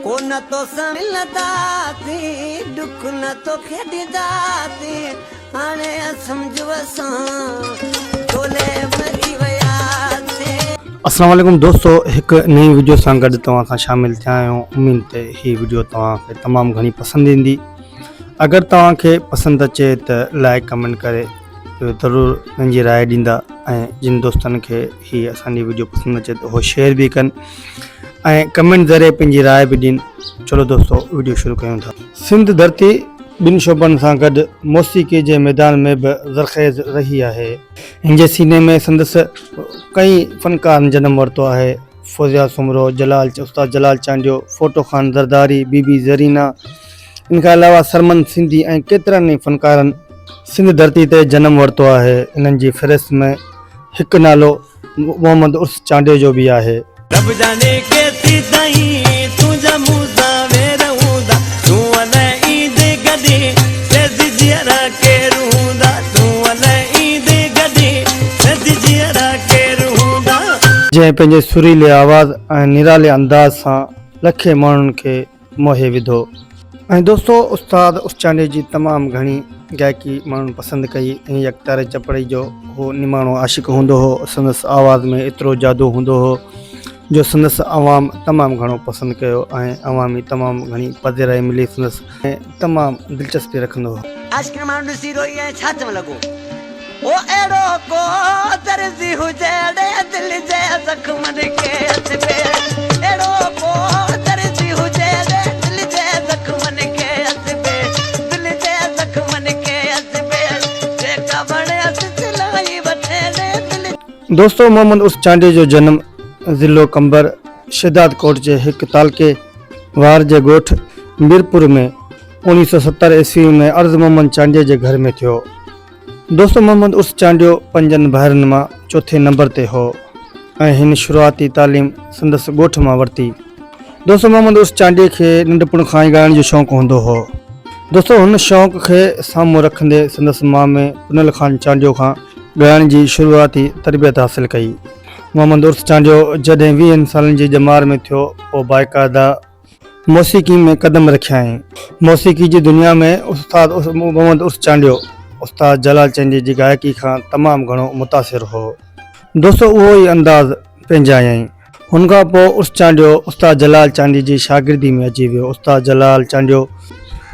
ओ न तो समिलदाती दुख न तो खेदी जाती हाणे समझ वसां तोले मरी वयासे। अस्सलाम वालेकुम दोस्तों, एक नई वीडियो सां गॾु तव्हां सां शामिल थिया आहियूं। उम्मीद ते ही वीडियो तव्हांखे तमामु घणी पसंदि ईंदी। अगरि तव्हांखे पसंदि अचे त लाइक कमेंट करे ज़रूरु पंहिंजी राय ॾींदा ऐं जिन दोस्तनि खे ही असांजी वीडियो पसंदि अचे त उहो शेयर बि कनि ऐं कमेंट ज़रिए पंहिंजी राय बि ॾियनि। चलो दोस्तों वीडियो शुरू कयूं था। सिंध धरती ॿिनि शोबनि सां गॾु मौसीक़ी जे मैदान में बि ज़रख़ेज़ रही आहे। हिन जे सीने में संदसि कई फ़नकारनि जनमु वरितो आहे। फौज़िया सुमरो, उस्ताद जलाल चांडियो, फ़ोटो ख़ान ज़रदारी, बीबी ज़रीना, इन खां अलावा सरमन सिंधी ऐं केतिरनि ई फ़नकारनि सिंध धरती ते जनमु वरितो आहे। इन्हनि जी फ़हरिस्त में हिकु नालो मोहम्मद उर्स चांडियो जो बि आहे। रब जाने केसी ताईं तुझा मूसा वेरऊंदा तू अने ईद गदी तेजी जियरा के रूंदा तू अने ईद गदी तेजी जियरा के रूंदा। जंहिं पंहिंजे सुरीले आवाज़ ऐं निराले अंदाज़ सां लखे माण्हुनि खे मोहे विधो। ऐं दोस्तों उस्ताद उर्स चांडियो जी तमामु घणी गायकी माण्हुनि पसंदि कई ऐं यकतारे चपड़ई जो हो निमाणो आशिक़ हूंदो हो। संदसि आवाज़ में एतिरो जादू हूंदो हो जो संदसि अवाम तमामु घणो पसंदि कयो ऐं अवामी तमामु घणी पधिराई मिली संदसि ऐं तमामु दिलचस्पी रखंदो हो। आशिक़ माण्हू ॾिसी रोई ऐं छा चवणु लॻो, ओ अहिड़ो को दर्जी हुजे दिल जे ज़ख़्मनि खे हथबे, अहिड़ो को दर्जी हुजे दिल जे ज़ख़्मनि खे हथबे, दिल जे ज़ख़्मनि खे हथबे, जेका वणे सिलाई वठे दिल। दोस्तों मोहम्मद उर्स चांडियो जो जनमु ज़िलो कंबर शिदात कोट जे हिकु तालके वार जे ॻोठ मीरपुर में 1970 ईस्वी में अर्ज़ मोहम्मद चांडियो जे घर में थियो। दोस्तों मोहम्मद उर्स चांडियो 5 भाइरनि मां चौथे नंबर ते हो ऐं हिन शुरूआती तालीम संदसि ॻोठ मां वरिती। दोस्तों मोहम्मद उर्स चांडियो खे नंढपण खां ई ॻाइण जो शौक़ु हूंदो हो। दोस्तों हुन शौक़ खे साम्हूं रखंदे संदसि मामे पुनल ख़ान चांडियो खां ॻाइण जी शुरूआती तरबियत हासिल कई। मोहम्मद उर्स चांडियो जॾहिं 20 सालनि जी ॼमार में थियो पोइ बाक़ाइदा मौसीक़ी में क़दम रखियाईं। मौसीक़ी जी दुनिया में उस्ताद मोहम्मद उर्स चांडियो उस्ताद जलाल चांडियो जी गायकी खां तमामु घणो मुतासिर हो। दोस्तों उहो ई अंदाज़ पंहिंजायईं। हुन खां पोइ उर्स चांडियो उस्ताद जलाल चांडियो जी शागिर्दी में अची वियो। उस्ताद जलाल चांडियो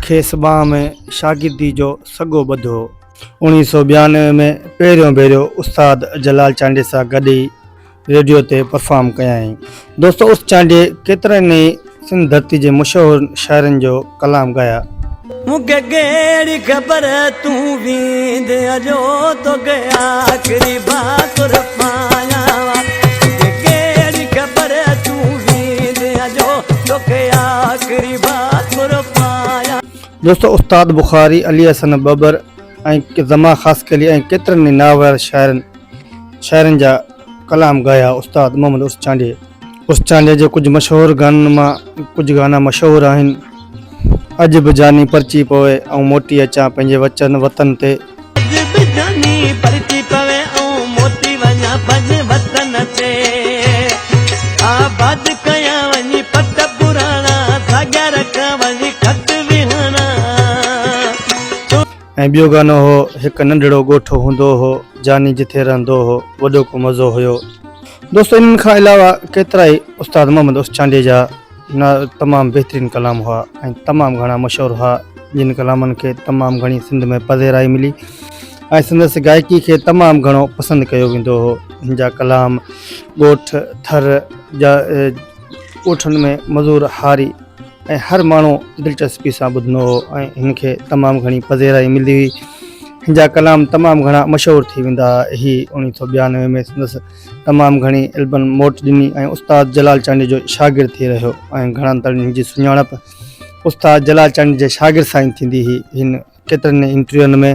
खेसि बांह में शागिर्दी जो सॻो ॿधो। 1992 में पहिरियों भेरो उस्ताद जलाल चांडियो सां गॾु ई रेडियो ते परफॉर्म कयाईं। दोस्तों उर्स चांडियो केतिरनि ई सिंध धरती जे मशहूरु शाइरनि जो कलाम ॻाया। मूंखे कहिड़ी ख़बर तूं वींदे जो तोखे आख़िरी बातुर पायां, मूंखे कहिड़ी ख़बर तूं वींदे जो तोखे आख़िरी बातुर पायां। दोस्तों उस्ताद बुखारी, अली हसन बबर ऐं ज़मा ख़ासकली ऐं केतिरनि ई नावर शाइरनि जा कलाम ॻाया उस्ताद मोहम्मद उर्स चांडियो। उर्स चांडियो जे कुझु मशहूरु गाननि मां कुझु गाना मशहूरु आहिनि। अॼु बि जानी परची पवे ऐं मोटी अचां पंहिंजे वतन ते, अॼु बि जानी परची पवे ऐं मोटी वञा पंहिंजे वतन ते, आबाद कयां वञी पत पुराणा धाॻा रखां वञी खत विहणा। ऐं ॿियो गानो हो हिकु नंढड़ो ॻोठो हूंदो हो जानी जिथे रहंदो हो वॾो को मज़ो हुयो। दोस्तों इन्हनि खां अलावा केतिरा ई उस्ताद मोहम्मद उर्स चांडियो जा तमामु बहितरीनु कलाम हुआ ऐं तमामु घणा मशहूरु हुआ, जिन कलामनि खे तमामु घणी सिंध में पधिराई मिली ऐं संदसि गायकी खे तमामु घणो पसंदि कयो वेंदो हो। हिन जा कलाम ॻोठ थर जा ॻोठनि में मज़ूर हारी ऐं हर माण्हू दिलचस्पी सां ॿुधंदो हो ऐं हिन खे तमामु घणी पधिराई मिली हुई। हिन जा कलाम तमामु घणा मशहूरु थी वेंदा। ही 1992 में संदसि तमामु घणी एल्बम मोट ॾिनी ऐं उस्ताद जलाल चांडियो जो शागिर्द थी रहियो ऐं घणनि तरह जी सुञाणप उस्ताद जलाल चांडियो जे शागिर्द सां ई थींदी हुई। हिन केतिरनि इंटरव्यूअनि में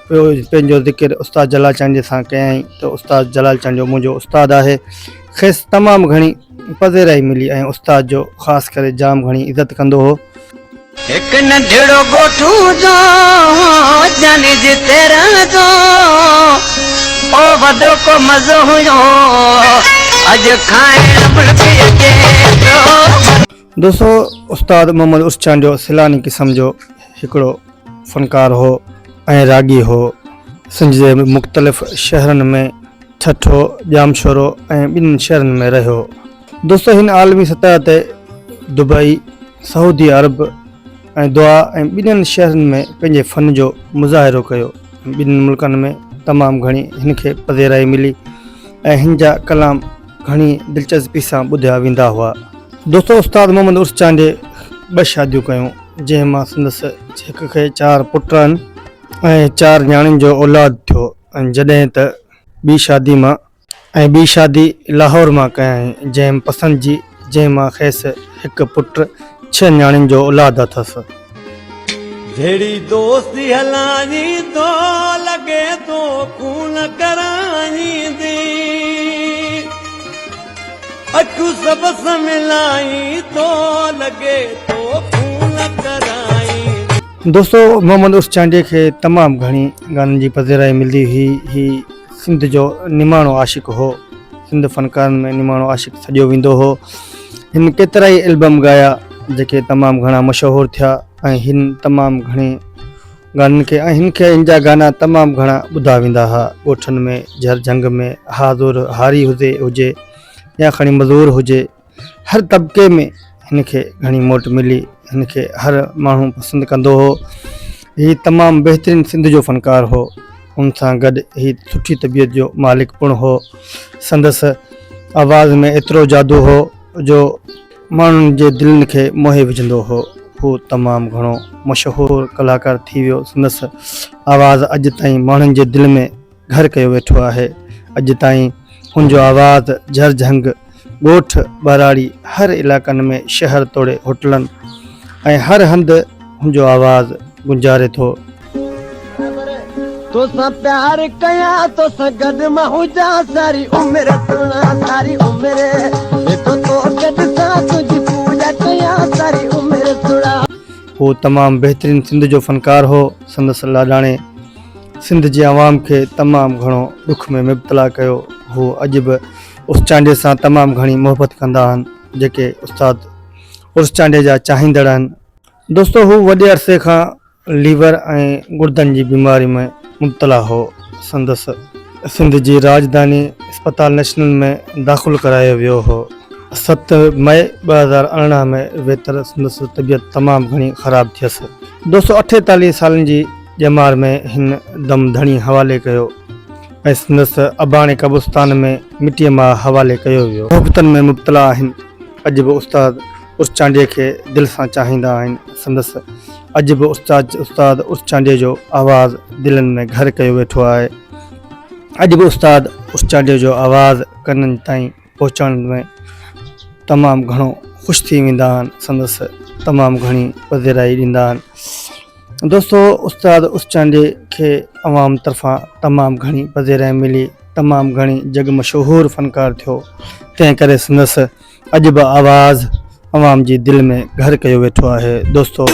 पंहिंजो ज़िक्र उस्ताद जलाल चांडियो सां कयईं त उस्ताद जलाल चांडियो मुंहिंजो उस्ताद आहे। खेसि तमामु घणी पधिराई मिली ऐं उस्ताद जो ख़ासि करे जाम घणी इज़त कंदो हो। हिकु नंढड़ो ॻोठो जो जानी जिते रहंदो ओ वॾो को मज़ो हुयो अॼु खाइण दोस्तों उस्ताद मोहम्मद उर्स चांडियो सिलानी क़िस्म जो हिकिड़ो फ़नकार हो ऐं रागी हो। सिंध जे मुख़्तलिफ़ शहरनि में ठठो जामशोरो ऐं ॿिन्हिनि शहरनि में रहियो। दोस्तों हिन आलमी सतह ते दुबई, सऊदी अरब ऐं दुआ ऐं ॿिन्हिनि शहरनि में पंहिंजे फ़न जो मुज़ाहिरो कयो। ॿिन्हिनि मुल्कनि में तमामु घणी हिन खे पधेराई मिली ऐं हिन जा कलाम घणी दिलचस्पी सां ॿुधिया वेंदा हुआ। दोस्तों उस्ताद मोहम्मद उर्स चांडिये 2 शादियूं कयूं, जंहिं मां संदसि हिक खे 4 पुट आहिनि ऐं 4 न्याणियुनि जो औलाद थियो। ऐं जॾहिं त ॿी शादी लाहौर मां कयईं जंहिं पसंदि जी, जंहिं मां खेसि 1 पुट 6 न्याणियुनि जो औलाद अथसि। जहिड़ी दोस्ती हलानी तो लगे तो खून करानी दी, अखियूं सबस मिलाई तो लगे तो खून कराई। दोस्तों मोहम्मद उर्स चांडिये खे तमामु घणी गाननि जी पधेराई मिलंदी हुई। ही सिंध जो निमाणो आशिक हो, सिंध फ़नकारनि में निमाणो आशिक सॼो वेंदो हो। हिन केतिरा ई एल्बम ॻाया जेके तमामु घणा मशहूरु थिया ऐं हिन तमामु घणी गाननि खे ऐं हिन खे हिन जा गाना तमामु घणा ॿुधा वेंदा हुआ। ॻोठनि में, झर झंग में, हाज़ुर हारी हुजे या खणी मज़ूर हुजे, हर तबिके में हिन खे घणी मोट मिली। हिन खे हर माण्हू पसंदि कंदो हो। हीउ तमामु बहितरीनु सिंध जो फ़नकार हो। उन सां गॾु हीउ सुठी तबियत जो मालिक पिणु हो। संदसि आवाज़ में एतिरो जादू हो जो माण्हुनि जे दिलनि खे मोहे विझंदो हो। हू तमामु घणो मशहूरु कलाकार थी वियो। संदसि आवाज़ अॼु ताईं माण्हुनि जे दिलि में घर कयो वेठो आहे। अॼु ताईं हुनजो आवाज़ झर झंग, ॻोठ ॿाराड़ी, हर इलाइक़नि में, शहर तोड़े होटलनि ऐं हर हंधि हुनजो आवाज़ गुंजारे थो। तोसां प्यार कया तोसां गॾु मां हुजां सारी उमिरि, सारी उमिरि तो गॾु सां तुंहिंजी पूजा कया सारी उमिरि सुणा। हू तमामु बहितरीनु सिंध जो फ़नकार हो। संदसि लाॾाणे सिंध जे आवाम खे तमामु घणो ॾुख में मुब्तला कयो। हू अॼु बि उर्स चांडिये सां तमामु घणी मोहबत कंदा आहिनि, जेके उस्ताद उर्स चांडिये जा चाहींदड़ आहिनि। दोस्तों हू वॾे अरसे खां लीवर ऐं गुर्दनि जी बीमारी में मुब्तला हो। संदसि सिंध जी राजधानी अस्पताल नेशनल में दाख़िल करायो वियो हो। 7 मई 2018 में वेतर संदसि तबियत तमामु घणी ख़राबु थियसि। दोस्तों 48 सालनि जी ॼमार में हिन दम धणी हवाले कयो ऐं संदसि अबाणे कब्रिस्तान में मिटीअ मां हवाले कयो वियो। मोहबतनि में मुब्तला आहिनि। अॼु बि उस्ताद उर्स चांडिये खे दिलि सां चाहींदा आहिनि। संदसि अॼु बि उस्ताद उर्स चांडिये जो आवाज़ दिलनि में घर कयो वेठो आहे। अॼु बि उस्ताद उर्स चांडिये जो आवाज़ कननि ताईं पहुचाइण में तमामु घणो ख़ुशि थी वेंदा आहिनि। संदसि तमामु घणी पधेराई ॾींदा आहिनि। दोस्तों उस्ताद उर्स चांडिये खे अवाम तरफ़ां तमामु घणी पधेराई मिली, तमामु घणी जग मशहूरु फ़नकार थियो। तंहिं करे संदसि अॼु बि आवाज़ अवाम जी दिलि में घर कयो वेठो आहे। दोस्तों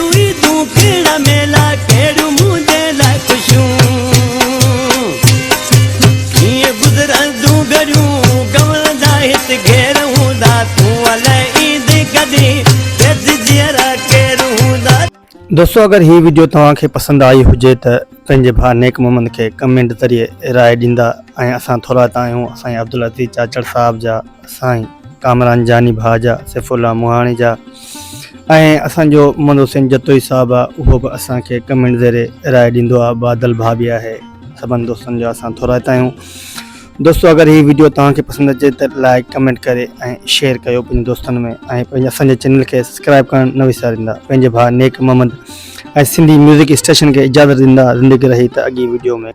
दोस्तों अगर ही वीडियो तव्हांखे पसंदि आई हुजे त पंहिंजे भाउ नेक मोहम्मद खे कमेंट ज़रिए राय ॾींदा। ऐं असां थोरा त आहियूं असांजे अब्दुल अज़ीज़ चाचड़ साहिब जा, असांजी कामरान जानी भाउ जा, सैफुल्ला मुहाणी जा ऐं असांजो मोहम्मद हुसैन जतोई साहिबु आहे, उहो बि असांखे कमेंट ज़रिए राय ॾींदो आहे। बादल भाउ बि आहे। सभिनि दोस्तनि जो असां थोरा त आहियूं। दोस्तों अगर ही वीडियो तव्हांखे पसंदि अचे त लाइक कमेंट करे ऐं शेयर कयो पंहिंजे दोस्तनि में ऐं पंहिंजे असांजे चैनल खे सब्सक्राइब करणु न विसारींदा। पंहिंजे भाउ नेक मोहम्मद ऐं सिंधी म्यूज़िक स्टेशन खे इजाज़त ॾींदा। ज़िंदगी रही त अॻी वीडियो में।